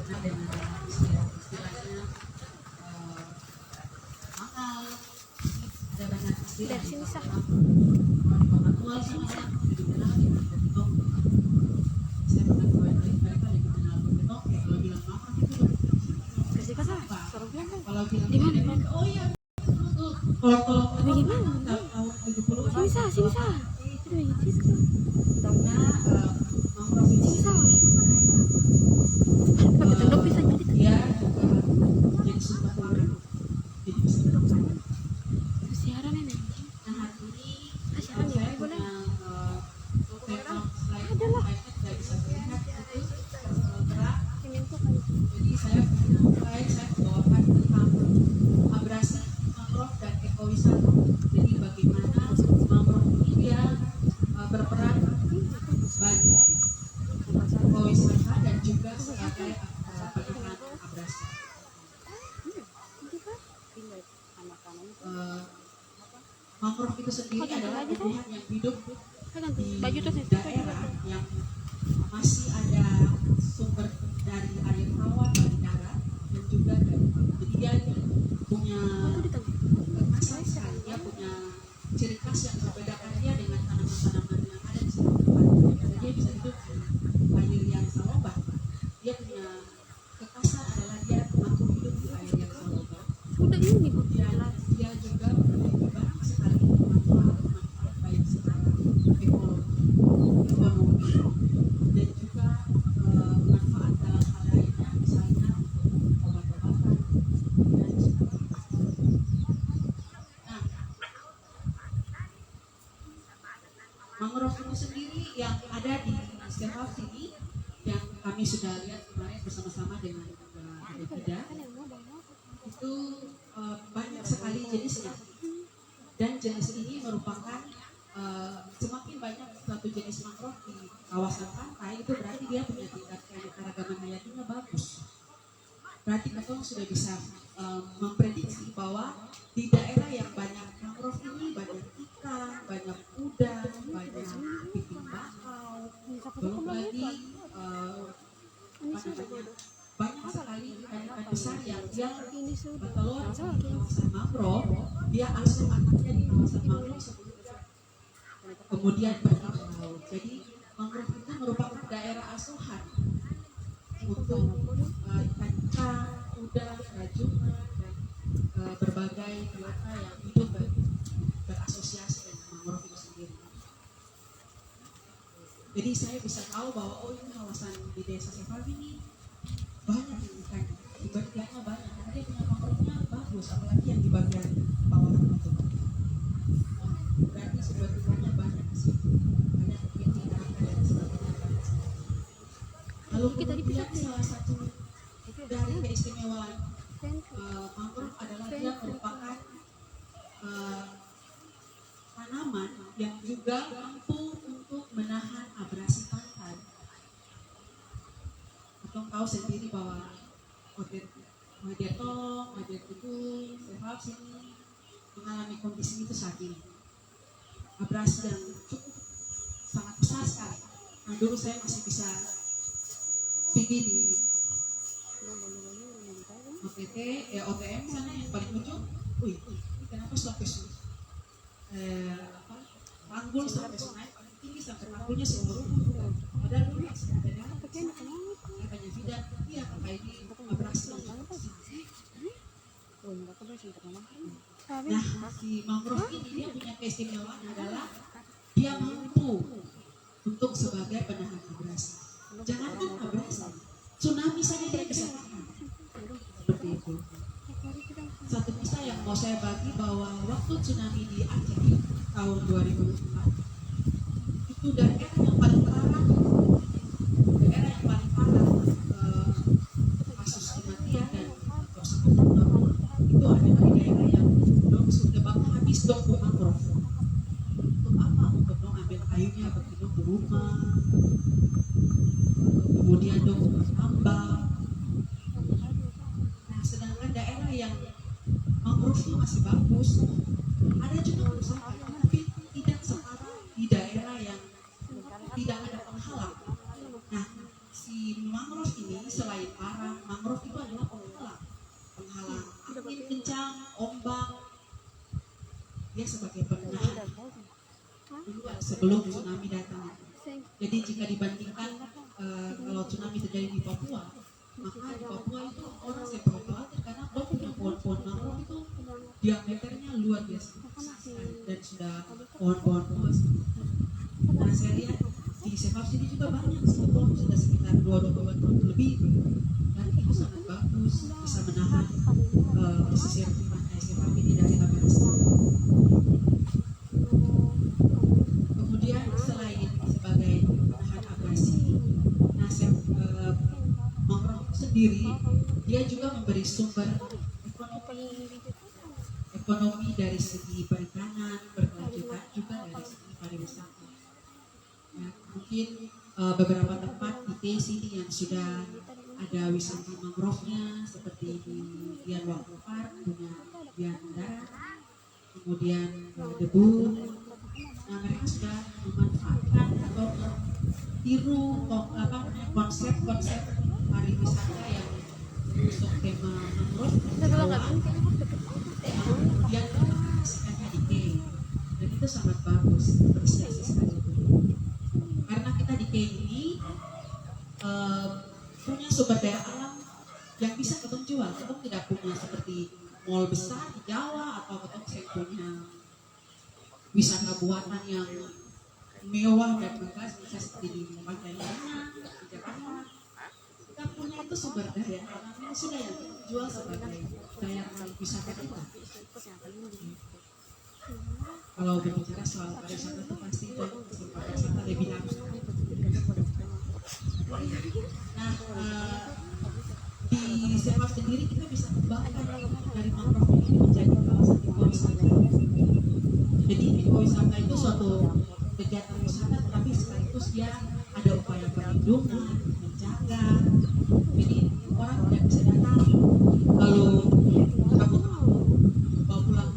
dengan istilahnya mahal, ada banyak istilah Dari sini sah. tua sama saya dikenal dengan betok. Saya pernah mereka dikenal betok. Kalau bilang mahal itu Kasih kasih. Suruh bilang kan. kalau bilang Di mana? oh iya kalau Bagaimana? tahun 70-an Sini sah, sini sah. Itu yang sini. karena mangrove itu Sini sah. sendiri Pakai tendok bisa jadi. dia juga jadi sumber pangan, jadi bisa bertahan. Siaran ini. Nah hari ini Siaran saya ya boleh. punya laptop slide iPad nggak bisa melihat itu gerak. Ini tuh kan. Jadi saya punya slide saya bawakan tentang abrasi mangrove dan ekowisata. Jadi bagaimana mangrove ini dia berperan bagi ekowisata dan juga sebagai penahan abrasi. Mangrove itu sendiri adalah tumbuhan yang hidup di Baju tuh daerah yang masih ada sumber dari air tawar dari darat dan juga dari laut. Jadi dia punya kekhasan sekali, dia punya ciri khas yang membedakan dia dengan tanaman-tanaman yang ada di sekitar. Dan dia bisa hidup di air yang salobat. Dia punya kekhasan adalah dia mampu hidup di air yang salobat. Udah ini Bu. Dan dia juga memiliki banyak sekali manfaat baik secara ekologi, ekonomi, dan juga manfaat dalam hal lainnya, misalnya obat-obatan dan sebagainya. Nah, mangrove itu sendiri yang ada di State House ini yang kami sudah lihat kemarin bersama-sama dengan Ada itu banyak sekali jenisnya, dan jenis ini merupakan semakin banyak suatu jenis mangrove di kawasan pantai itu berarti dia punya tingkat keanekaragaman hayatinya bagus. Berarti kita sudah bisa memprediksi bahwa di daerah yang banyak mangrove ini banyak ikan, banyak udang, banyak piting bakau, belum lagi banyak sekali ikan-ikan besar yang dia bertelur di kawasan mangrove, dia asuh anaknya di kawasan mangrove, kemudian pergi ke laut. Jadi mangrove itu merupakan daerah asuhan untuk ikan-ikan, udang, rajungan, dan berbagai biota yang hidup berasosiasi dengan mangrove itu sendiri. Jadi saya bisa tahu bahwa oh ini kawasan di desa Seval ini banyak ikan, ikannya banyak karena dia punya mangrove-nya bagus, apalagi yang di bagian bawah itu. Berarti sumber ikannya banyak sih, banyak kepiting, dan sebagainya. Lalu kemudian salah satu dari keistimewaan mangrove adalah dia merupakan tanaman yang juga mampu untuk menahan abrasi pantai. Kita tahu sendiri bahwa Majetong, Majetung, Seval sini mengalami kondisi itu saat ini. Abrasi yang cukup sangat besar sekali. Nah dulu saya masih bisa pergi di OTM sana yang paling ujung. Wih, ini kenapa sampai tanggul sampai sungai paling tinggi sampai tanggulnya seumur umur. Padahal dulu masih ada dalam katanya tidak, iya kakak ini abrasi. Nah, si mangrove ini dia punya keistimewaan adalah dia mampu untuk sebagai penahan abrasi. Jangankan abrasi, tsunami saja dia bisa tahan. Seperti itu. Satu kisah yang mau saya bagi bahwa waktu tsunami di Aceh tahun 2004 itu daerah yang paling parah kasus kematian dan kerusakan itu adalah di daerah yang dong sudah bakal habis dong mangrove. Untuk apa? Untuk dong ambil kayunya bagi dong ke rumah, kemudian dong tambang. Nah sedangkan daerah yang mangrove-nya masih bagus, ada juga kerusakan tapi tidak separah di daerah yang tidak ada penghalang. Nah si mangrove ini selain parah sebelum tsunami datang. Jadi jika dibandingkan kalau tsunami terjadi di Papua, maka di Papua itu orang saya perlu khawatir karena mereka punya pohon-pohon mangrove itu diameternya luar biasa dan sudah pohon-pohon tua. Nah saya lihat di Sepap sini juga banyak sebetulnya sudah sekitar 22 tahun lebih dan itu sangat bagus bisa menahan pesisir pantai Sepap ini dari abrasi. Kemudian selain sebagai penahan abrasi, nah mangrove sendiri dia juga memberi sumber ekonomi dari segi perikanan, berkelanjutan juga dari segi pariwisata. Ya, mungkin beberapa tempat di sini yang sudah ada wisata mangrove-nya seperti di Dian Waktu Park punya Dian Darat, kemudian Debu. Nah mereka sudah memanfaatkan atau tiru konsep-konsep pariwisata yang untuk tema mangrove kemudian sifatnya decay dan itu sangat bagus apresiasi sekali karena kita decay ini punya sumber daya alam yang bisa kita jual. Kita tidak punya seperti mall besar di Jawa atau kita punya wisata buatan yang mewah dan megah bisa seperti di Pantai Indah, di Jakarta. Kita punya itu sumber daya alam yang sudah yang kita jual sebagai daya tarik wisata kita. Kalau berbicara soal pariwisata itu pasti pariwisata lebih langsung. Nah, di Sepap sendiri kita bisa kembangkan dari mangrove ini menjadi kawasan ekowisata. Jadi ekowisata itu suatu kegiatan wisata, tetapi sekaligus dia ada upaya perlindungan, menjaga. Jadi orang tidak bisa datang kalau kamu bawa pulang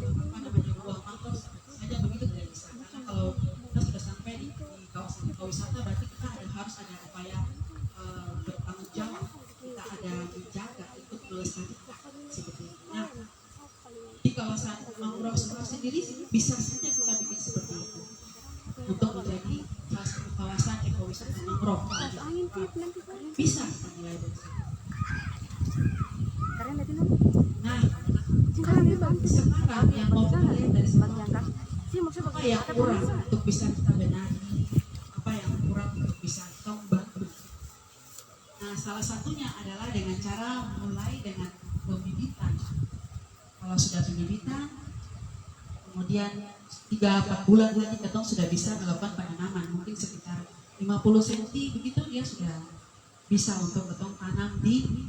buah mangrove saja begitu tidak bisa. Karena kalau kita sudah sampai di kawasan ekowisata berarti kita harus ada upaya bertanggung jawab, kita ada menjaga untuk melestarikan seperti itu. Nah, di kawasan mangrove sendiri bisa saja kita bikin seperti itu untuk menjadi salah satu kawasan ekowisata mangrove. Bisa kita mulai dari situ. Nah, sekarang yang mau kita lihat dari sekarang apa yang kurang untuk bisa kita benahi, apa yang kurang untuk bisa kita bantu. Nah, salah satunya adalah dengan cara mulai dengan pembibitan. Kalau sudah pembibitan, kemudian 3-4 bulan lagi kita sudah bisa melakukan penanaman, mungkin sekitar 50 cm begitu dia sudah bisa untuk ketong tanam di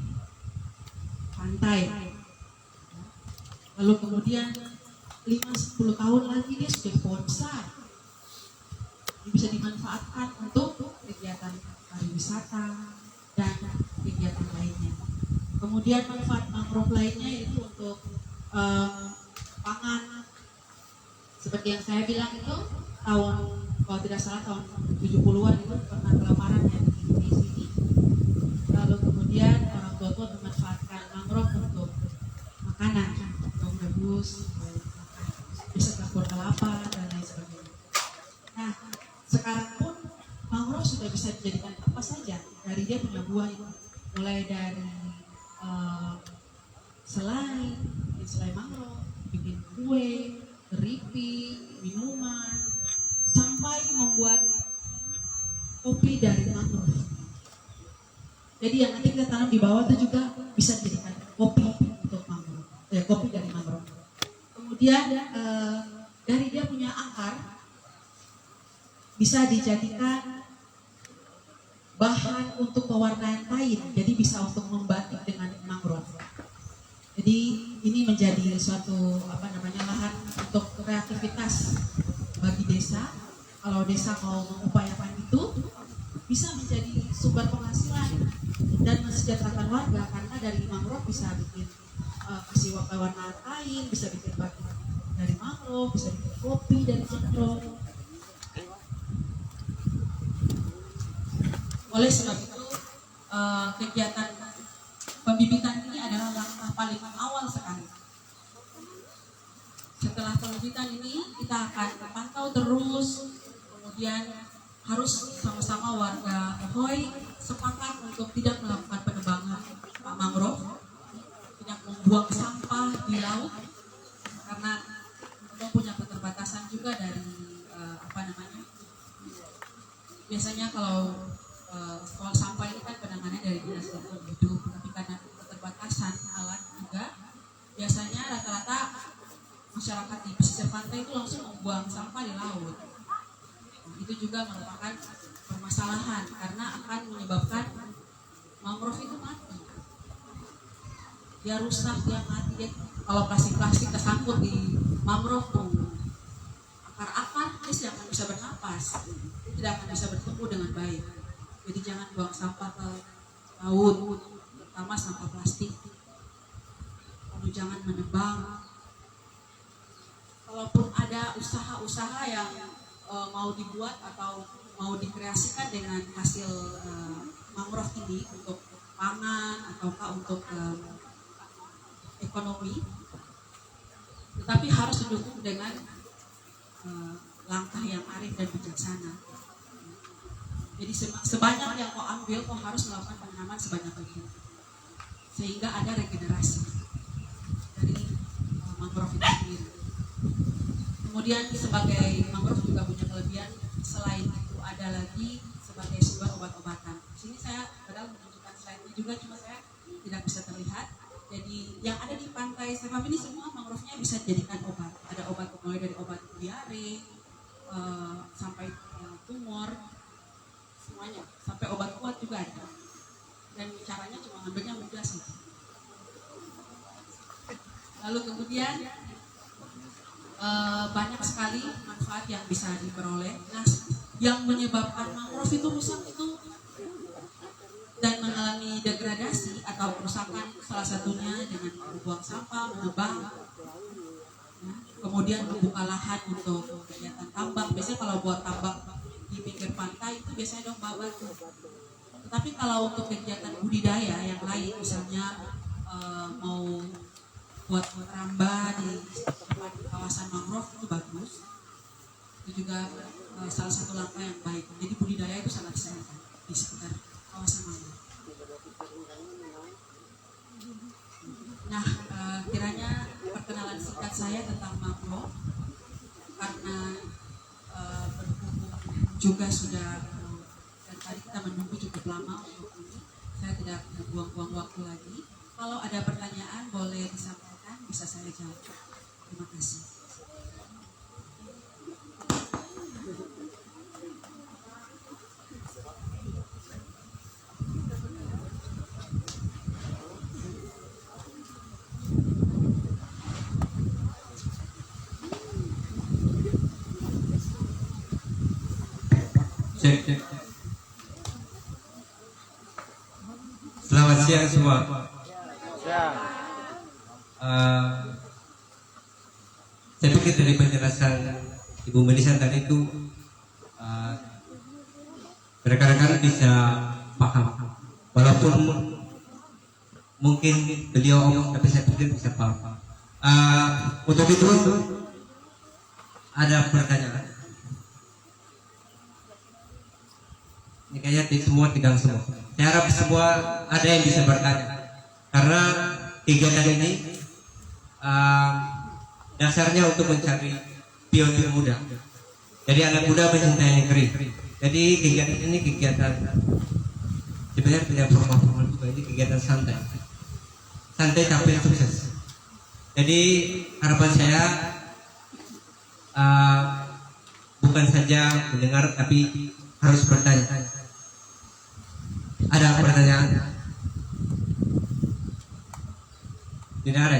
pantai. Lalu kemudian 5-10 tahun lagi dia sudah pohon besar, dia bisa dimanfaatkan untuk kegiatan pariwisata dan kegiatan lainnya. Kemudian manfaat mangrove lainnya yaitu untuk pangan. Seperti yang saya bilang itu tahun kalau tidak salah tahun 70-an itu pernah kelaparan ya di sini. Lalu kemudian orang tua memanfaatkan mangrove untuk makanan, daun rebus, bisa campur kelapa dan lain sebagainya. Nah, sekarang pun mangrove sudah bisa dijadikan apa saja dari dia punya buah itu, mulai dari selai mangrove, bikin kue, keripik, minuman, sampai membuat kopi dari mangrove. Jadi yang nanti kita tanam di bawah itu juga bisa dijadikan kopi untuk mangrove, kopi dari mangrove. Kemudian dari dia punya akar bisa dijadikan bahan untuk pewarnaan kain, jadi bisa untuk membatik dengan mangrove. Jadi ini menjadi suatu lahan untuk kreativitas bagi desa. Kalau desa mau mengupayakan itu, bisa menjadi sumber penghasilan dan mensejahterakan warga karena dari mangrove bisa bikin kasih warna kain, bisa bikin batik dari mangrove, bisa bikin kopi dari mangrove. Oleh sebab itu kegiatan pembibitan ini adalah langkah paling awal sekali. Setelah pembibitan ini kita akan pantau terus, Kemudian harus sama-sama warga Ahoy sepakat untuk tidak melakukan penebangan mangrove, tidak membuang sampah di laut, karena kita punya keterbatasan juga dari biasanya kalau soal sampah ini kan penanganannya dari dinas lingkungan hidup, tapi karena keterbatasan alat juga, biasanya rata-rata masyarakat di pesisir pantai itu langsung membuang sampah di laut. Itu juga merupakan permasalahan karena akan menyebabkan mangrove itu mati. Dia rusak, dia mati. Kalau plastik-plastik tersangkut di mangrove, akar-akar dia tidak akan bisa bernapas, tidak akan bisa bertumbuh dengan baik. Jadi jangan buang sampah ke laut, terutama sampah plastik. Lalu jangan menebang. Kalaupun ada usaha-usaha yang mau dibuat atau mau dikreasikan dengan hasil mangrove ini untuk pangan ataukah untuk ekonomi, tetapi harus didukung dengan langkah yang arif dan bijaksana. Jadi sebanyak yang kau ambil, kau harus melakukan penanaman sebanyak itu, sehingga ada regenerasi dari mangrove itu sendiri. Kemudian sebagai mangrove juga punya kelebihan, selain itu ada lagi sebagai sumber obat-obatan. Di sini saya padahal menunjukkan slide ini juga, cuma saya tidak bisa terlihat. Jadi yang ada di pantai Sekap ini semua mangrove-nya bisa dijadikan obat. Ada obat mulai dari obat diare sampai tumor, semuanya, sampai obat kuat juga ada. Dan caranya cuma ngambilnya mudah saja. Lalu kemudian banyak sekali manfaat yang bisa diperoleh. Nah, yang menyebabkan mangrove itu rusak itu dan mengalami degradasi atau kerusakan, salah satunya dengan membuang sampah, menebang, ya, kemudian membuka lahan untuk kegiatan tambang. Biasanya kalau buat tambang di pinggir pantai itu biasanya dong bawa batu. Tetapi kalau untuk kegiatan budidaya yang lain, misalnya mau buat keramba di kawasan mangrove, itu bagus. Itu juga salah satu langkah yang baik. Jadi budidaya itu sangat disarankan di sekitar kawasan mangrove. Nah, kiranya perkenalan singkat saya tentang mangrove, karena berhubung juga sudah dan tadi kita menunggu cukup lama untuk ini, saya tidak buang-buang waktu lagi. Kalau ada pertanyaan boleh disampaikan, bisa saya jawab. Terima kasih. Cek. Selamat siang semua. Saya pikir dari penjelasan Ibu Melisa tadi itu rekan-rekan bisa paham, walaupun mungkin beliau omong, tapi saya pikir bisa paham. Untuk itu ada pertanyaan. Ini kayaknya semua tegang semua. Saya harap semua ada yang bisa bertanya, karena kegiatan ini dasarnya untuk mencari pionir muda. Jadi anak muda mencintai negeri. Jadi kegiatan ini kegiatan sebenarnya tidak formal juga, ini kegiatan santai tapi sukses. Jadi harapan saya bukan saja mendengar tapi harus bertanya. Ada pertanyaan? Tidak ada.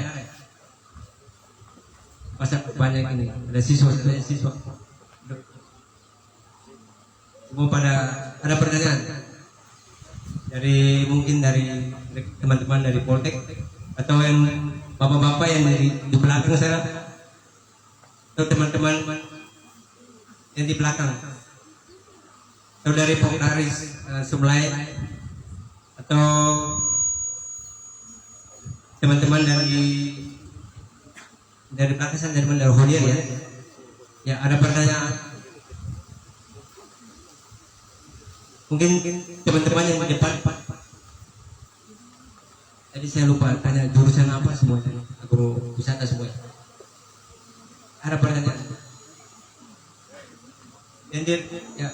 Masa banyak ini? Ada siswa. Semua pada ada pertanyaan? Mungkin dari teman-teman dari Poltek atau yang bapak-bapak yang di belakang sana, atau teman-teman yang di belakang, atau dari Polkaris Sumlai, atau teman-teman dari belakang, dari Holier ya. Ya, ada pertanyaan? Mungkin teman-teman yang di depan. Tadi saya lupa tanya jurusan apa semuanya. Agrowisata semuanya. Ada pertanyaan? Dan dia, ya.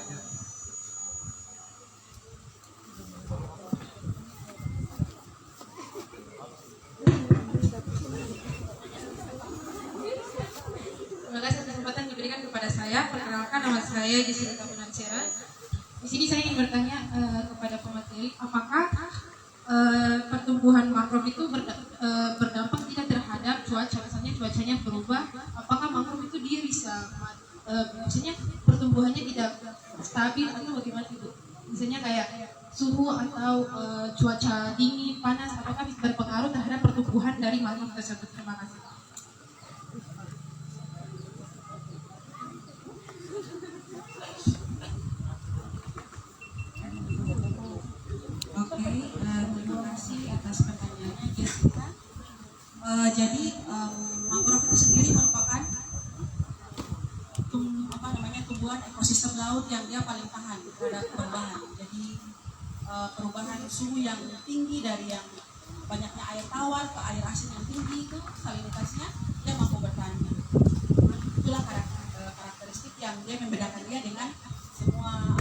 Terima kasih atas kesempatan yang diberikan kepada saya. Perkenalkan, nama saya Jessica Punansera. Di sini saya ingin bertanya kepada pemateri, apakah pertumbuhan mangrove itu berdampak tidak terhadap cuaca? Misalnya cuacanya berubah, apakah mangrove itu dia bisa, maksudnya pertumbuhannya tidak stabil atau bagaimana itu? Misalnya kayak suhu atau cuaca dingin, panas, apakah bisa berpengaruh terhadap pertumbuhan dari mangrove tersebut? Terima kasih. Oke, terima kasih atas pertanyaannya Jessica. Jadi mangrove itu sendiri merupakan tumbuhan ekosistem laut yang dia paling tahan terhadap perubahan. Jadi perubahan suhu yang tinggi dari yang banyaknya air tawar ke air asin yang tinggi itu salinitasnya dia mampu bertahan. Itulah karakteristik yang dia membedakan dia dengan semua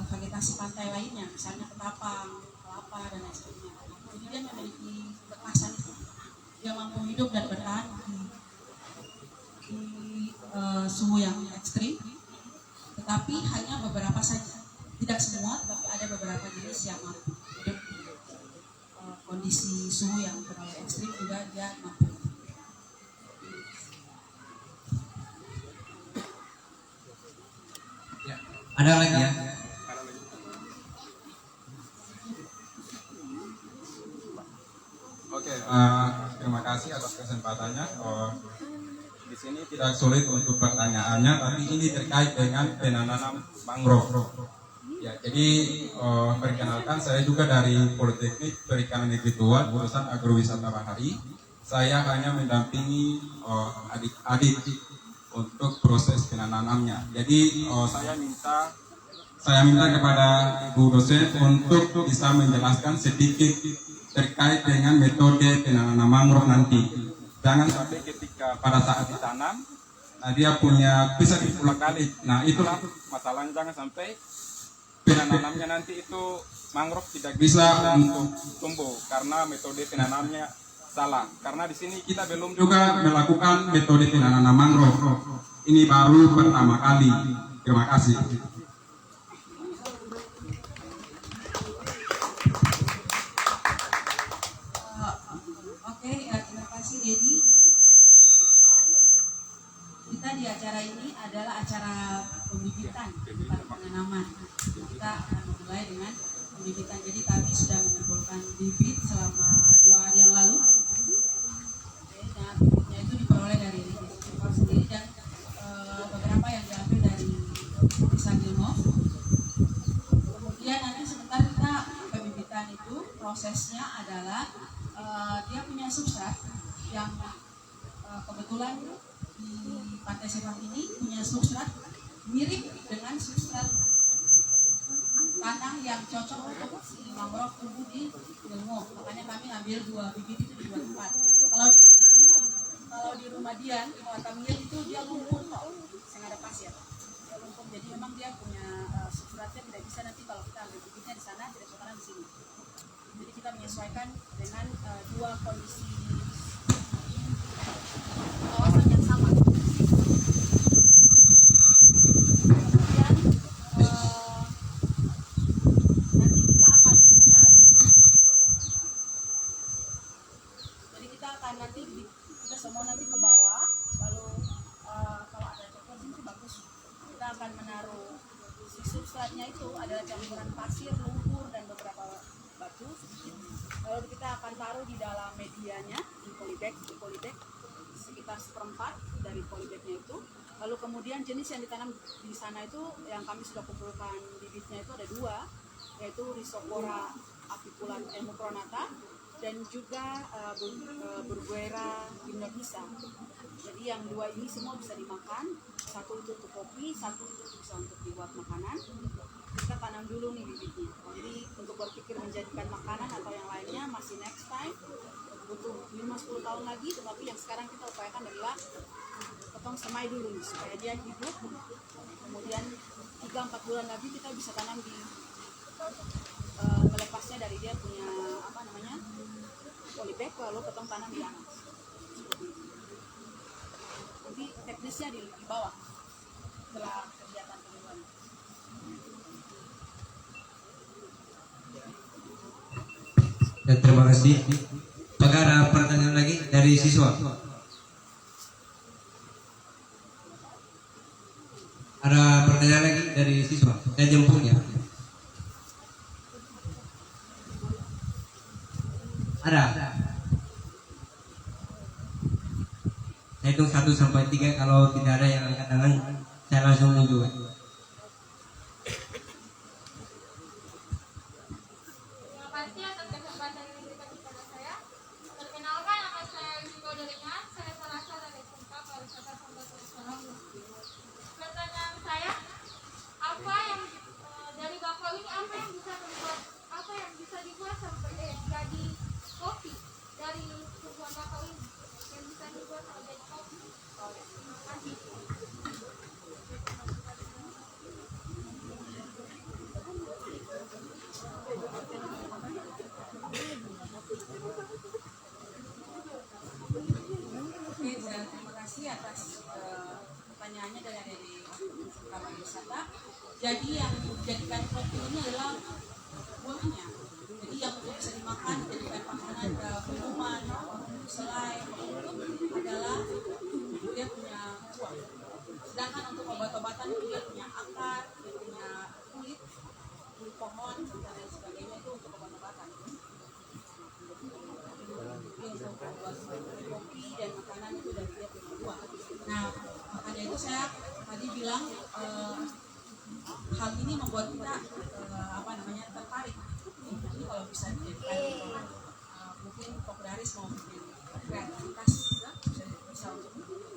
vegetasi pantai lainnya, misalnya ketapang, kelapa dan lain sebagainya. Jadi dia memiliki kekhasan itu. Dia mampu hidup dan bertahan di suhu yang ekstrim, tetapi hanya beberapa saja. Tidak semua, tetapi ada beberapa jenis yang mampu hidup di kondisi suhu yang terlalu ekstrim juga dia mampu. Ya. Ada lagi ya? Oke, terima kasih atas kesempatannya. Di sini tidak sulit untuk pertanyaannya, tapi ini terkait dengan penanaman mangrove. Ya, jadi perkenalkan saya juga dari Politeknik Perikanan Negeri Tua, jurusan Agrowisata Bahari. Saya hanya mendampingi adik-adik untuk proses penanamnya. Jadi saya minta kepada Ibu dosen untuk bisa menjelaskan sedikit terkait dengan metode penanaman mangrove nanti. Jangan sampai ketika pada saat ditanam, nah dia bisa diulang kali. Nah itulah masalahnya, jangan sampai penanamnya nanti itu mangrove tidak bisa untuk tumbuh karena metode penanamnya salah. Karena di sini kita belum juga melakukan metode penanaman mangrove. Ini baru pertama kali. Terima kasih. Terima kasih Dedi. Kita di acara ini adalah acara pembibitan, bukan penanaman. Kita akan memulai dengan pembibitan. Jadi kami sudah mengumpulkan bibit selama 2 hari yang lalu. Nah, bibitnya itu diperoleh dari Istimor sendiri dan beberapa yang diambil dari Desa Gilmov. Kemudian nanti sebentar kita pembibitan itu prosesnya adalah dia punya substrat yang kebetulan di Pantai Sebang ini punya substrat mirip dengan substrat tanah yang cocok untuk si mangrove tumbuh di Gilmov. Makanya kami ambil 2 bibit itu di 2 tempat. Kalau di rumah Dian, di Muatamil itu dia lumpur kok, sengaja pasir. Dia lumpur, jadi memang dia punya substratnya tidak bisa nanti kalau kita ambil bibitnya di sana tidak cocokan di sini. Jadi kita menyesuaikan dengan 2 kondisi kawasan yang sama. Kemudian nanti kita akan menaruh. Jadi kita akan nanti kita semua nanti ke bawah, lalu kalau ada coklat itu bagus. Kita akan menaruh si substratnya itu adalah campuran pasir, lumpur dan beberapa batu. Lalu kita akan taruh di dalam medianya di polybag sekitar 1/4 dari polybagnya itu. Lalu kemudian jenis yang ditanam di sana itu yang kami sudah kumpulkan bibitnya itu ada 2, yaitu Rhizopora apicula hemocronata dan juga Berguera gymnotica. Jadi yang 2 ini semua bisa dimakan, satu itu untuk kopi, satu itu bisa untuk dibuat makanan. kita tanam dulu nih bibitnya. Jadi untuk berpikir menjadikan makanan atau yang lainnya masih next time, butuh 5-10 tahun lagi. Tetapi yang sekarang kita upayakan adalah potong semai dulu nih, supaya dia hidup. Kemudian 3-4 bulan lagi kita bisa tanam di melepasnya dari dia punya apa namanya polybag, lalu potong tanam di atas. Nanti teknisnya di bawah setelah kegiatan penyuluhan. Dan terima kasih. Apakah ada pertanyaan lagi dari siswa? Ada pertanyaan lagi dari siswa? Saya jemputnya. Ada. Saya hitung 1 sampai 3. Kalau tidak ada yang angkat tangan, saya langsung mundur. Terima kasih atas kesempatan yang diberikan kepada saya. Perkenalkan, nama saya Yusiko Delingan. Saya salah satu dari SMK Pariwisata Sambatun Sorong. Pertanyaan saya, apa yang dari bakau ini apa yang bisa dibuat sampai jadi kopi dari sebuah bakau ini yang bisa dibuat sampai jadi kopi? Terima kasih. Oke, terima kasih atas pertanyaannya dari Kamar Wisata. Jadi yang dijadikan kopi ini adalah buahnya. Jadi yang bisa dimakan dijadikan makanan minuman, selai itu adalah dia punya buah. Sedangkan untuk obat-obatan dia punya akar, dia punya kulit pohon dan lain sebagainya, itu untuk obat-obatan. Untuk kopi dan makanan itu dari dia punya buah. Nah, makanya itu saya tadi bilang hal ini membuat kita tertarik. Jadi kalau bisa dijadikan mungkin Kopdaris mau bikin kreativitas bisa untuk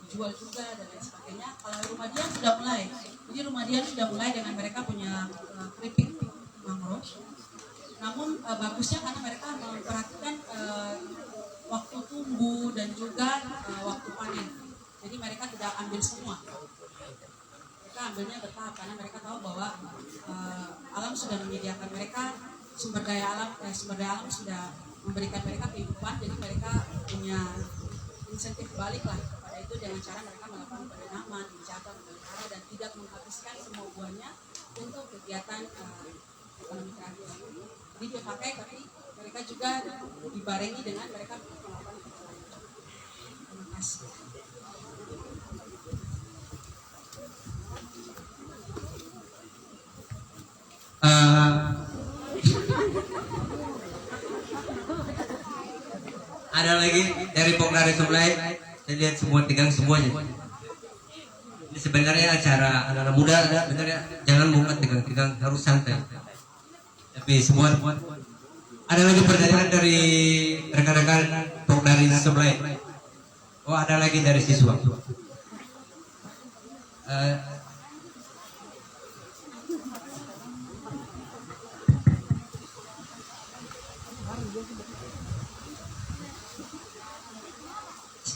dijual juga dan lain sebagainya. Kalau Rumah Dian sudah mulai. Jadi Rumah Dian sudah mulai dengan mereka punya keripik mangrove. Namun bagusnya karena mereka memperhatikan waktu tumbuh dan juga waktu panen. Jadi mereka tidak ambil semua. Mereka ambilnya bertahap karena mereka tahu bahwa alam sudah menyediakan mereka sumber daya alam sudah memberikan mereka kehidupan, jadi mereka punya insentif balik lah kepada itu dengan cara mereka melakukan penanaman, menjaga, memelihara dan tidak menghabiskan semua buahnya untuk kegiatan ekonomi kreatif. Jadi dia pakai, tapi mereka juga dibarengi dengan mereka melakukan kegiatan. Terima kasih. Ada lagi dari Kopdaris Supply. Saya lihat semua tegang semuanya. Ini sebenarnya acara anak-anak muda ada, benar ya. Jangan bukan tegang-tegang, harus santai. Tapi semua ada lagi pertanyaan dari rekan-rekan Kopdaris Supply. Oh, ada lagi dari siswa.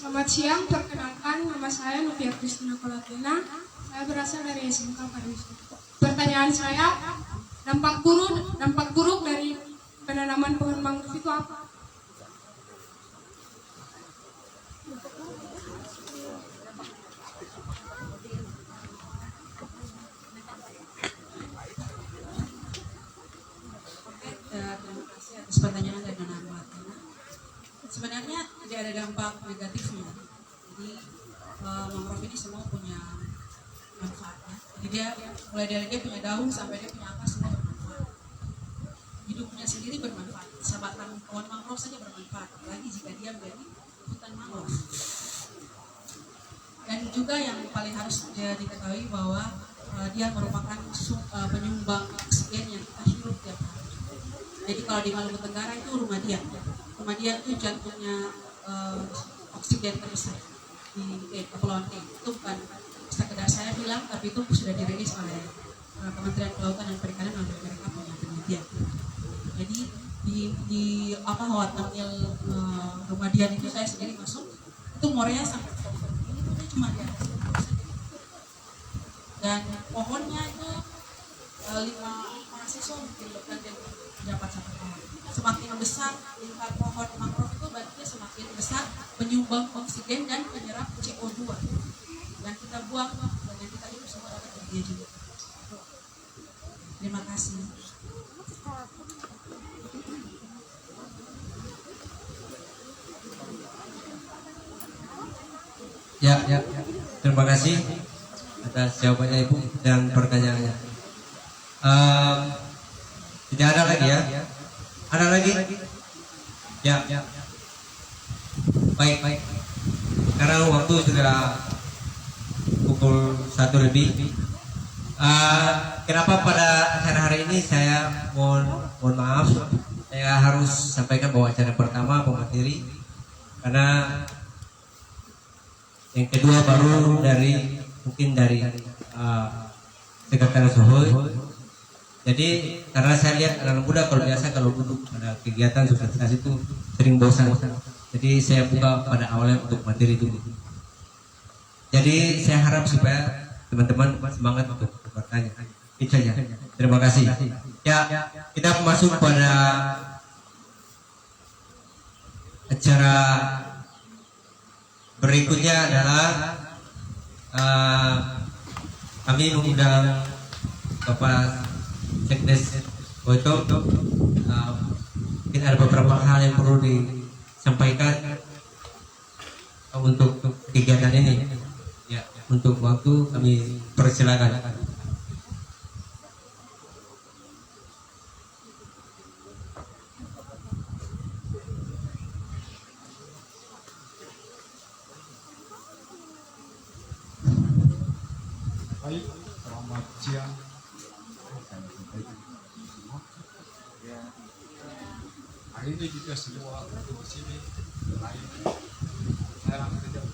Selamat siang, perkenalkan nama saya Novia Kristina Kolatina. Saya berasal dari SMK Pariwisata. Pertanyaan saya, dampak buruk dari penanaman pohon mangrove itu apa? Terima kasih atas pertanyaan dari Nana Martina. Sebenarnya tidak ada dampak negatifnya. Jadi mangrove ini semua punya manfaatnya. Jadi dia mulai dari dia punya daun sampai dia punya akar semua bermanfaat. Hidupnya sendiri bermanfaat. Sabatan pohon mangrove saja bermanfaat. Apalagi jika dia menjadi hutan mangrove. Dan juga yang paling harus diketahui bahwa dia merupakan penyumbang oksigen yang kita hirup tiap hari. Jadi kalau di Maluku Tenggara itu Rumah Dian. Rumah Dian itu jantungnya oksigen terbesar di Kepulauan K. Itu bukan sekedar saya bilang, tapi itu sudah dirilis oleh Kementerian Kelautan dan Perikanan untuk mereka punya penelitian. Jadi di Hawat Namil Rumah Dian itu saya sendiri masuk, itu morenya sampai ini tuh cuma di atas dan pohonnya itu 5 mahasiswa mungkin dan dapat satu pohon. Semakin besar lingkar pohon mangrove itu berarti semakin besar penyumbang oksigen dan penyerap CO2 yang kita buang dan yang kita hidup semua dapat dari dia juga. Terima kasih. Ya, terima kasih atas jawabannya Ibu dan pertanyaannya. Tidak ada lagi ya? Ada lagi? Ya. Baik. Sekarang waktu sudah pukul 1 lebih. Kenapa pada acara hari ini saya mohon maaf, saya harus sampaikan bahwa acara pertama pemateri karena yang kedua baru mungkin dari Sekretaris Sohoy. Jadi karena saya lihat anak muda kalau duduk pada kegiatan sosialisasi itu sering bosan. Jadi saya buka pada awalnya untuk materi dulu. Jadi saya harap supaya teman-teman semangat untuk bertanya. Itu saja. Terima kasih. Ya, kita masuk pada acara berikutnya adalah kami mengundang Bapak Sekdes Boito. Mungkin ada beberapa hal yang perlu disampaikan untuk kegiatan ini. Ya, untuk waktu kami persilakan. Baik, selamat siang. Hari ini kita semua di sini lain. Saya langsung saja.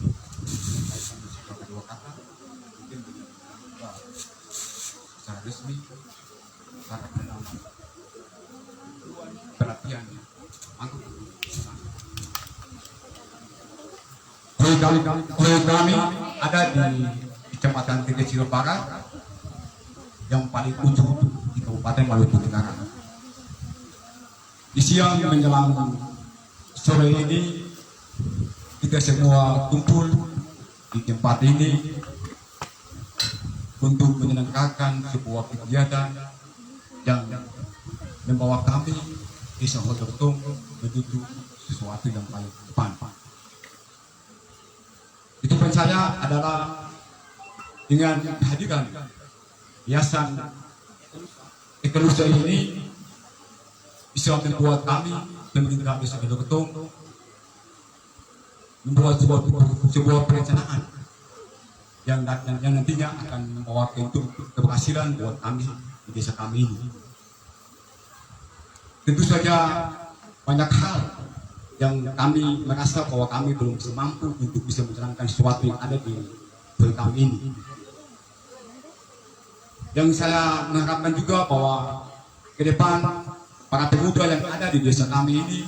Saya sampaikan kedua kata. Mungkin juga secara resmi, secara kenal, perhatian, angkut. Kami ada di Kecamatan Tegeciro Barat yang paling ujung di Kabupaten Maluku Utara. Di siang menjelang sore ini kita semua kumpul di tempat ini untuk menyelenggarakan sebuah kegiatan yang membawa kami di Sohodoktong menuju sesuatu yang paling depan. Tujuan saya adalah dengan kehadiran Yayasan Ikelusa ini bisa membuat kami pemerintah Desa Sohodoktong membuat sebuah perencanaan yang nantinya akan membawa keberhasilan buat kami di desa kami ini. Tentu saja banyak hal yang kami merasa bahwa kami belum mampu untuk bisa menjalankan sesuatu yang ada di desa kami ini. Yang saya mengharapkan juga bahwa ke depan para pemuda yang ada di desa kami ini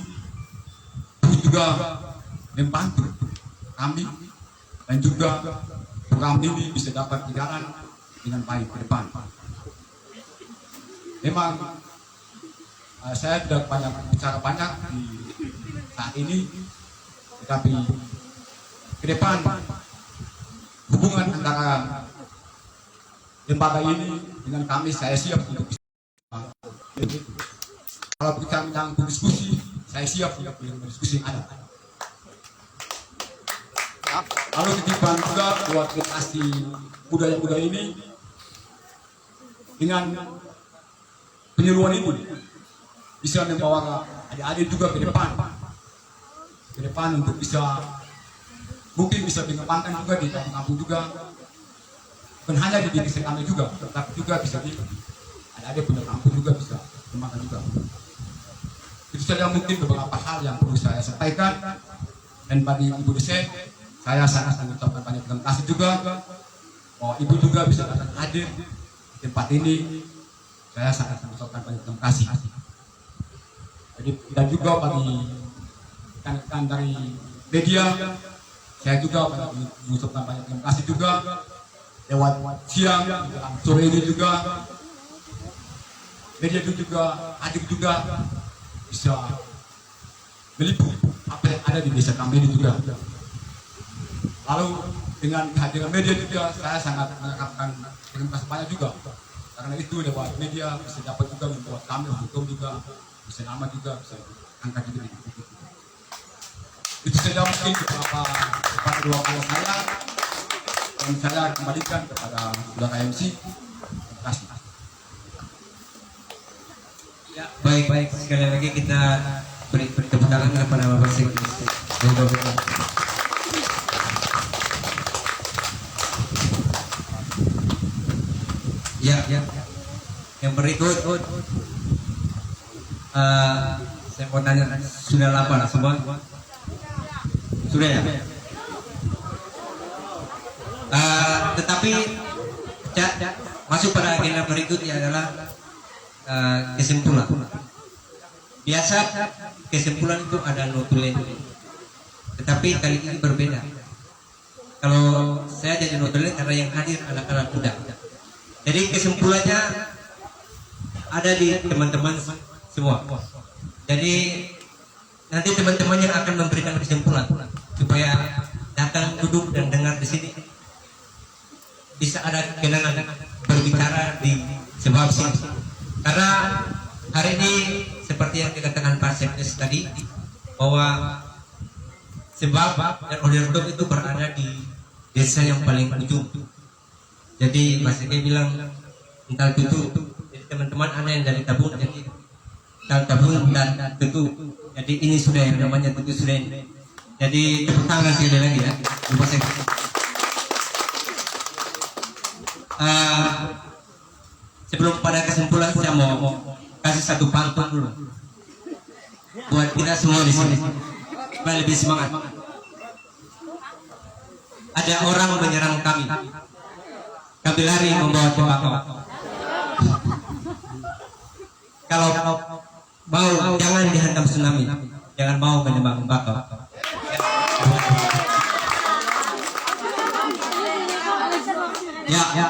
juga membantu kami dan juga program ini bisa dapat berjalan dengan baik ke depan. Memang saya tidak bicara banyak di saat ini, tetapi ke depan hubungan antara lembaga ini dengan kami saya siap untuk bisa. Kalau bicara tentang diskusi, saya siap untuk berdiskusi yang ada. Lalu titipan juga buat generasi muda ini dengan penyuluhan ini bisa membawa adik-adik juga ke depan untuk bisa mungkin bisa mengembangkan juga di kampung-kampung juga, bukan hanya di desa kami juga, tapi juga bisa di adik-adik punya kampung juga bisa kembangkan juga. Itu saja mungkin beberapa hal yang perlu saya sampaikan, dan bagi Ibu Dese saya sangat mengucapkan banyak terima kasih juga bahwa Ibu juga bisa datang hadir tempat ini saya sangat mengucapkan banyak terima kasih. Jadi dan juga bagi rekan-rekan dari media, saya juga mengucapkan banyak terima kasih juga lewat siang, sore ini juga media itu juga hadir juga bisa meliput apa yang ada di desa kami ini juga. Lalu dengan kehadiran media juga saya sangat mengharapkan terima kasih banyak juga, karena itu lewat media bisa dapat juga membuat kami hukum juga bisa nama juga bisa angkat juga di buku. Itu saja mungkin beberapa dua kali saya, dan saya kembalikan kepada saudara MC. Terima kasih. Ya, baik. Sekali lagi kita beri tepuk tangan kepada Bapak Sekdes. Ya. Yang berikut, saya mau tanya, sudah lapar semua? Sudah ya? Tetapi masuk pada agenda berikutnya adalah kesimpulan. Biasa kesimpulan itu ada notulen, tetapi kali ini berbeda. Kalau saya jadi notulen karena yang hadir anak-anak muda. Jadi kesimpulannya ada di teman-teman semua. Jadi nanti teman-teman yang akan memberikan kesimpulan supaya datang duduk dan dengar di sini bisa ada kenangan berbicara di sebab sini. Karena hari ini seperti yang dikatakan Pak Sekdes tadi bahwa sebab dan Oderdok itu berada di desa yang paling ujung. Jadi Pak Sekdes bilang ental tutu. Jadi teman-teman ada yang dari Tabun, jadi ental Tabun dan tutu. Jadi ini sudah yang namanya tutu sudah ini. Jadi tepuk tangan sekali lagi ya, Pak Sekdes. Sebelum pada kesimpulan saya mau kasih satu pantun dulu buat kita semua di sini supaya lebih semangat. Ada orang menyerang kami lari membawa tembakau. Kalau mau jangan dihantam tsunami, jangan mau menembak tembakau. Ya.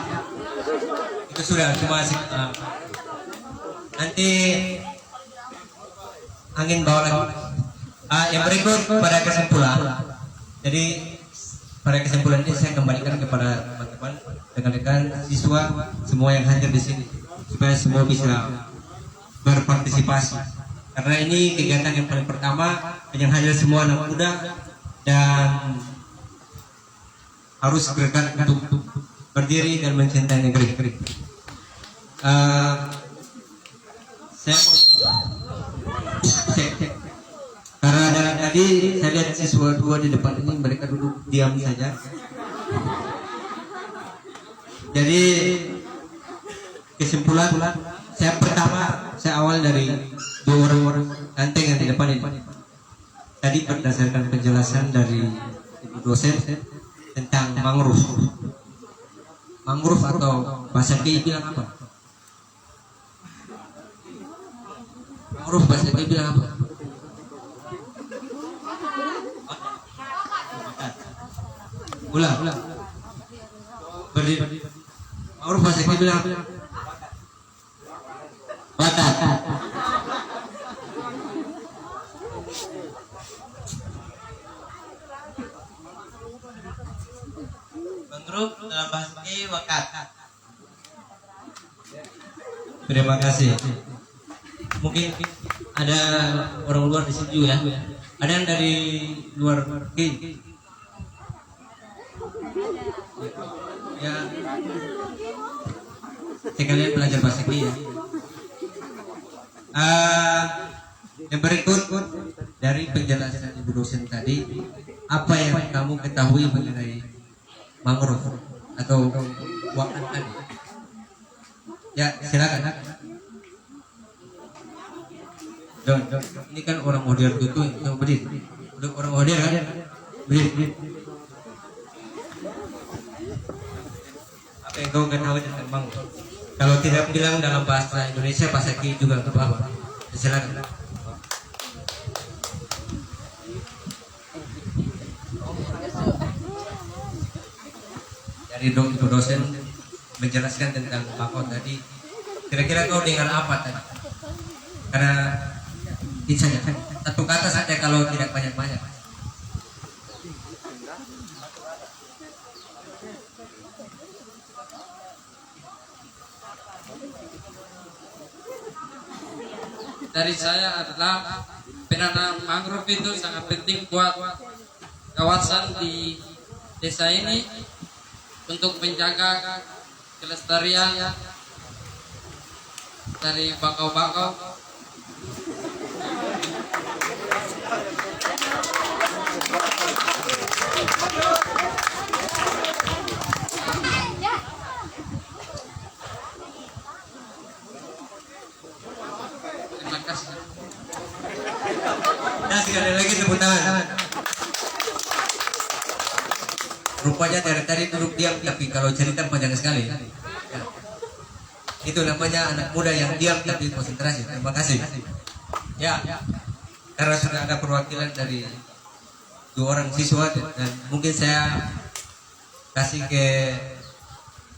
Itu sudah cuma nanti angin bawa lagi. Yang berikut pada kesimpulan. Jadi pada kesimpulan ini saya kembalikan kepada teman-teman rekan-rekan siswa semua yang hadir di sini supaya semua bisa berpartisipasi. Karena ini kegiatan yang paling pertama yang hadir semua anak muda dan harus bergerak untuk berdiri dan mencintai negeri. Karena dari tadi saya lihat siswa dua di depan ini mereka duduk diam saja. Jadi kesimpulan saya awal dari dua orang ganteng yang di depan ini. Tadi berdasarkan penjelasan dari ibu dosen tentang mangrove. Mangrove atau bahasa Ki bilang apa? Mangrove bahasa Ki bilang apa? Ulang. Berdiri. Mangrove bahasa Ki bilang apa? Batak. Mangrove dalam bahasa Ki wakat. Terima kasih. Mungkin ada orang luar di sini juga ya. Ada yang dari luar Ki. Ya. Sekalian belajar bahasa Ki ya. Yang berikut dari penjelasan Ibu dosen tadi, apa yang kamu ketahui mengenai mangrove atau wakan tadi? Ya silakan. Don, ini kan orang Odir itu yang berdiri. Orang Odir kan? Berdiri. Apa yang kau ketahui tentang mangrove? Kalau tidak bilang dalam bahasa Indonesia, bahasa Ki juga nggak apa-apa. Silakan. Dari ibu dosen menjelaskan tentang bakot tadi. Kira-kira kau dengar apa tadi? Karena ini saja satu kata saja kalau tidak banyak-banyak. Dari saya adalah penanam mangrove itu sangat penting buat kawasan di desa ini untuk menjaga kelestarian dari bakau-bakau. Terima kasih. Nah, sekali lagi tepuk tangan. Rupanya dari tadi duduk diam, tapi kalau cerita panjang sekali. Ya. Itu namanya anak muda yang diam tapi konsentrasi. Terima kasih. Ya, karena sudah ada perwakilan dari 2 orang siswa dan mungkin saya kasih ke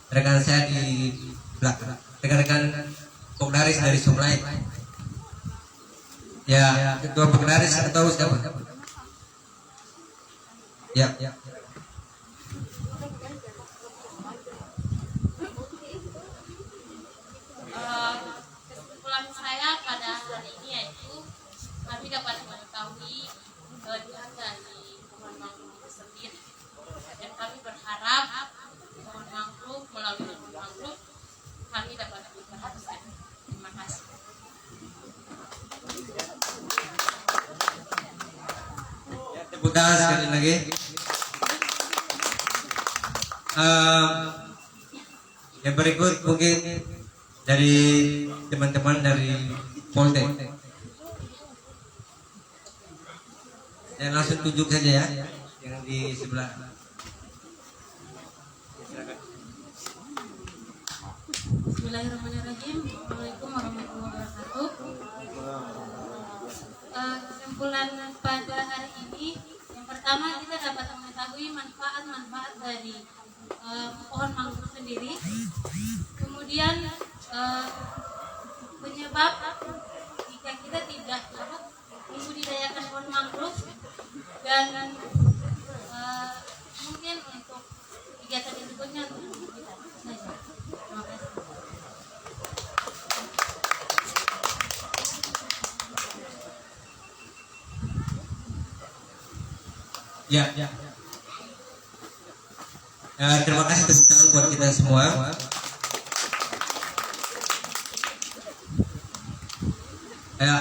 rekan saya di belakang, rekan-rekan Pokdaris dari Sumlai. Ya, ketua Pokdaris atau siapa? Ya, ya. Kesimpulan saya pada hari ini yaitu kami dapat mengetahui kelebihan dari pohon mangrove itu sendiri, dan kami berharap pohon mangrove melalui pohon mangrove kami dapat berhasil. Terima kasih. Ya, tepuk tangan sekali lagi. Yang berikut mungkin dari teman-teman dari Poltek. Dan langsung tunjuk saja ya, yang di sebelah. Bismillahirrahmanirrahim. Assalamualaikum warahmatullahi wabarakatuh. Kesimpulan pada hari ini, yang pertama kita dapat mengetahui manfaat-manfaat dari pohon mangrove sendiri. Kemudian penyebab jika kita tidak membudidayakan pohon mangrove, dan mungkin untuk kegiatan berikutnya untuk kita saja. Terima kasih. Ya, ya. Terima kasih tepuk tangan buat kita semua. Ya.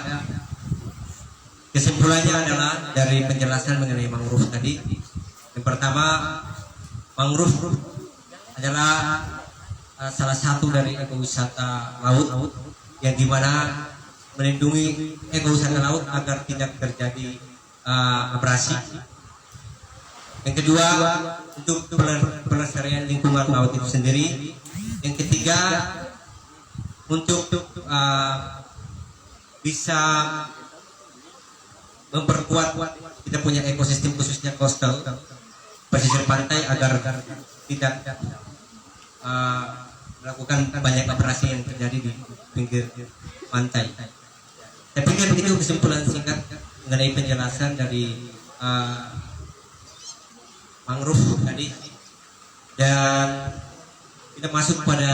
Kesimpulannya adalah dari penjelasan mengenai mangrove tadi. Yang pertama, mangrove adalah salah satu dari ekowisata laut yang dimana melindungi ekowisata laut agar tidak terjadi abrasi. Yang kedua, untuk pelestarian lingkungan laut itu sendiri. Yang ketiga, untuk bisa memperkuat kita punya ekosistem khususnya coastal, pesisir pantai, agar tidak melakukan banyak abrasi yang terjadi di pinggir pantai. Saya pikir begitu kesimpulan singkat mengenai penjelasan dari mangrove tadi, dan kita masuk pada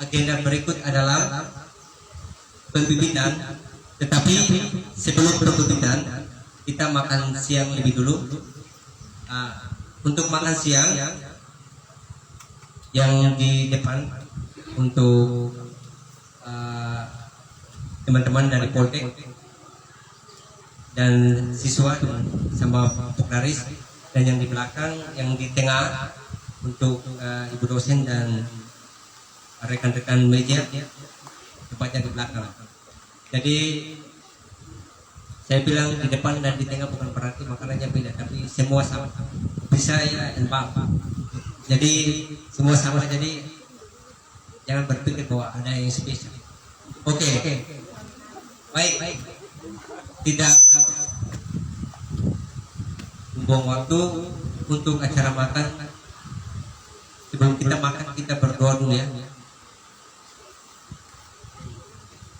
agenda berikut adalah pembibitan. Tetapi sebelum pembibitan kita makan siang lebih dulu. Untuk makan siang yang di depan untuk teman-teman dari Poltek dan siswa sama Pokdaris, dan yang di belakang, yang di tengah untuk ibu dosen dan rekan-rekan media, tempatnya di belakang. Jadi saya bilang di depan dan di tengah bukan berarti makanannya beda, tapi semua sama, bisa ya dan Pak. Jadi semua sama. Jadi Jangan berpikir bahwa ada yang spesial. Oke. Baik. Tidak membuang waktu untuk acara makan. Sebelum kita makan, kita berdoa dulu ya.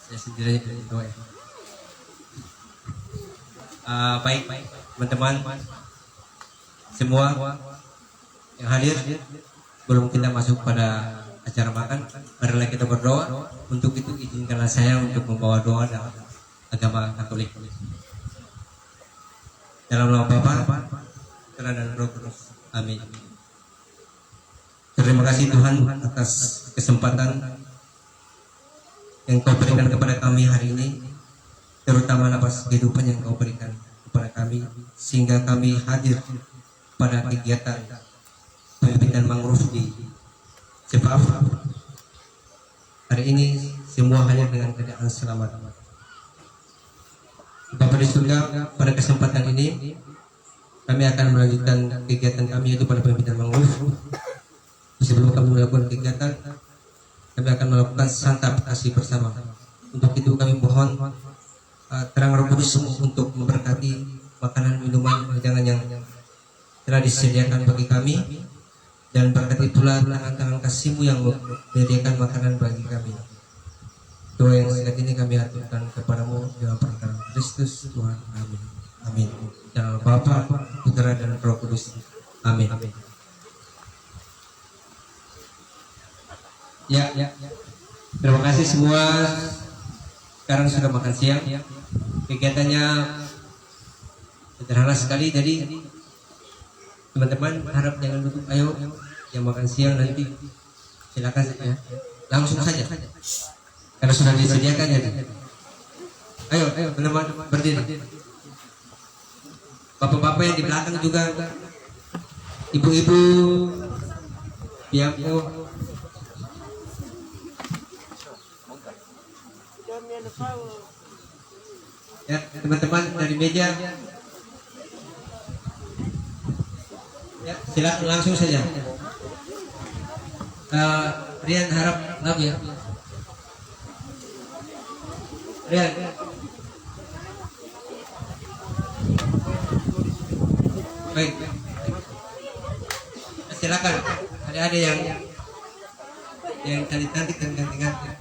Saya sendiri aja berdoa ya. Baik, teman-teman semua yang hadir, belum kita masuk pada acara makan, marilah kita berdoa. Untuk itu izinkanlah saya untuk membawa doa dalam agama Katolik. Dalam nama Bapa, Putra dan Roh Kudus. Amin. Terima kasih Tuhan atas kesempatan yang Kau berikan kepada kami hari ini, terutama nafas kehidupan yang Kau berikan kepada kami, sehingga kami hadir pada kegiatan pembibitan mangrove di Cepaaf. Hari ini semua hadir dengan keadaan selamat. Bapa di surga, pada kesempatan ini kami akan melanjutkan kegiatan kami yaitu pada pembibitan mangrove. Sebelum kami melakukan kegiatan, kami akan melakukan santap kasih bersama. Untuk itu kami mohon terang Roh Kudus untuk memberkati makanan, minuman, hidangan yang telah disediakan bagi kami, dan berkati pula tangan-tangan kasih-Mu yang menyediakan makanan bagi kami. Doa yang saat ini kami aturkan kepadamu dalam perkara Kristus Tuhan. Amin. Amin. Dalam Bapa, Putra dan Roh Kudus. Amin. Ya. Terima kasih semua. Sekarang sudah makan siang. Kegiatannya sederhana sekali. Jadi teman-teman harap jangan duduk. Ayo yang makan siang nanti silakan ya. Langsung saja. Karena sudah disediakan ya. Ayo teman-teman berdiri. Bapak-bapak yang di belakang juga, ibu-ibu, pihakmu. Ya, teman-teman dari meja. Ya, silakan langsung saja. Rian harap lagu ya. Rian. Baik. Silakan. Ada yang cantik dan ganti-ganti.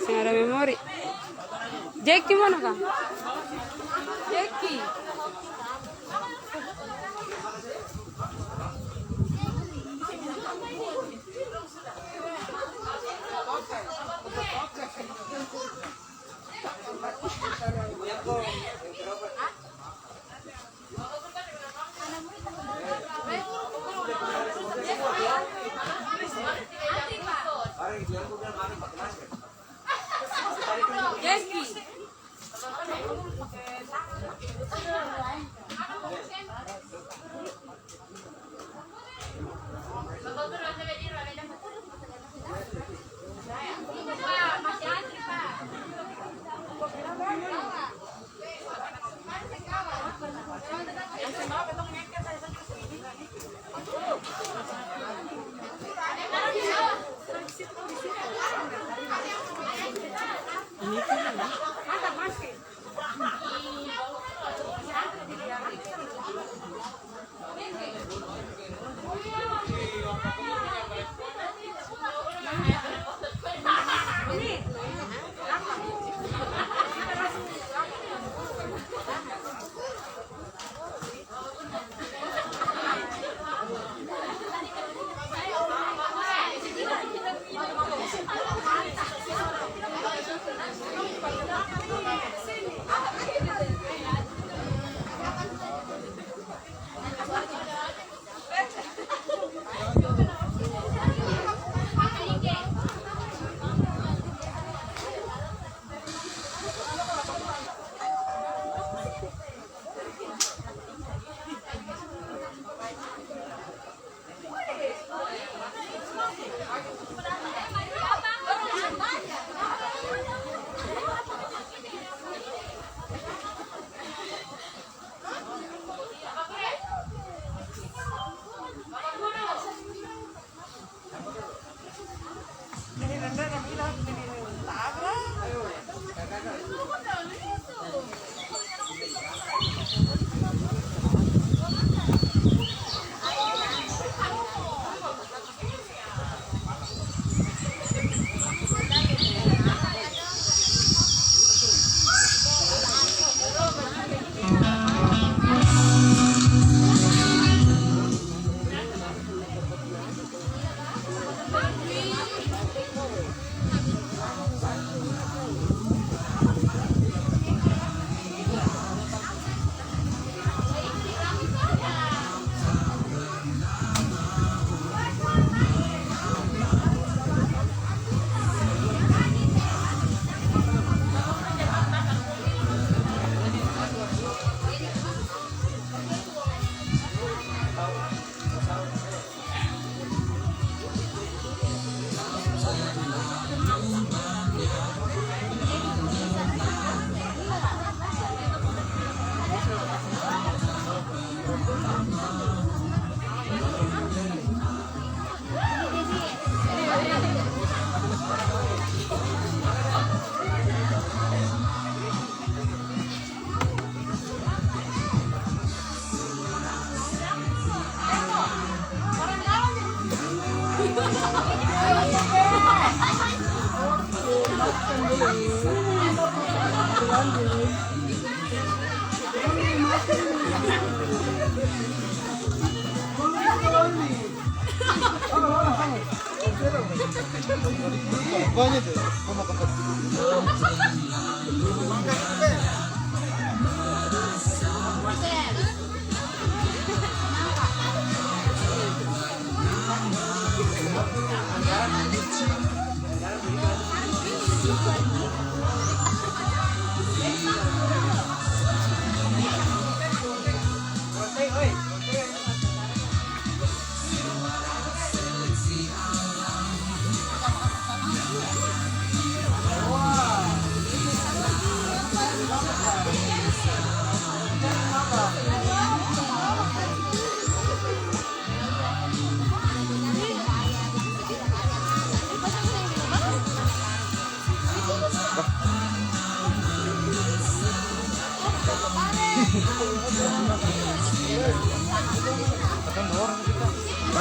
Saya ada memori. Jackie mana kak? Jackie. Jackie.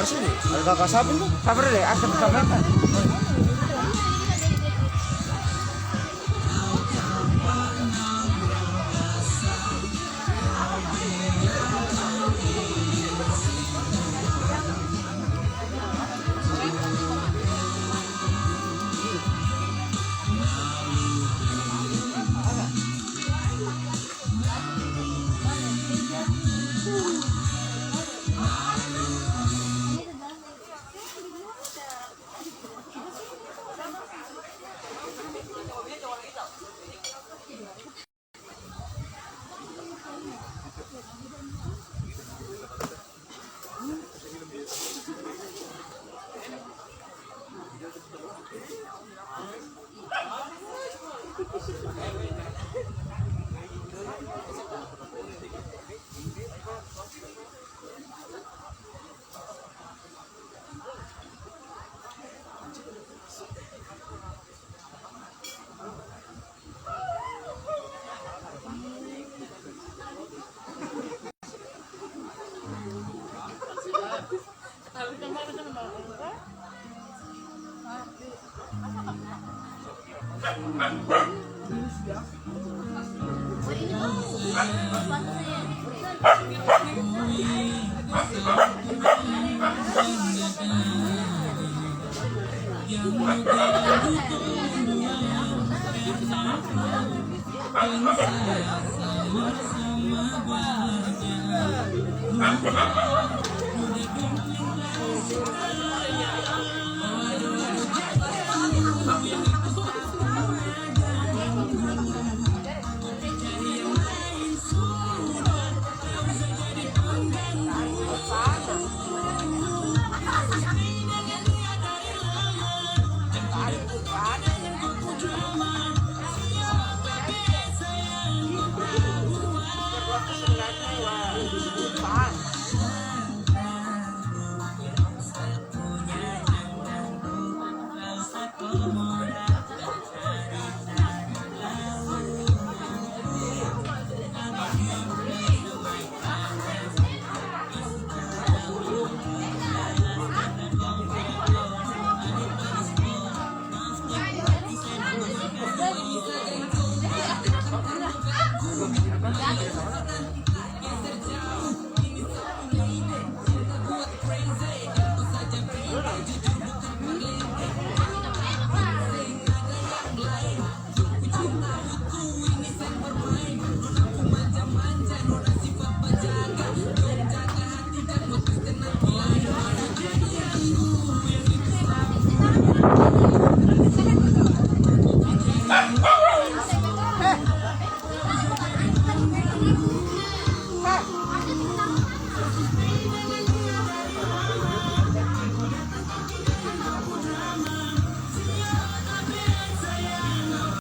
Sini, ada kakak sapi tuh. Sabar deh, asap kamera. Ya.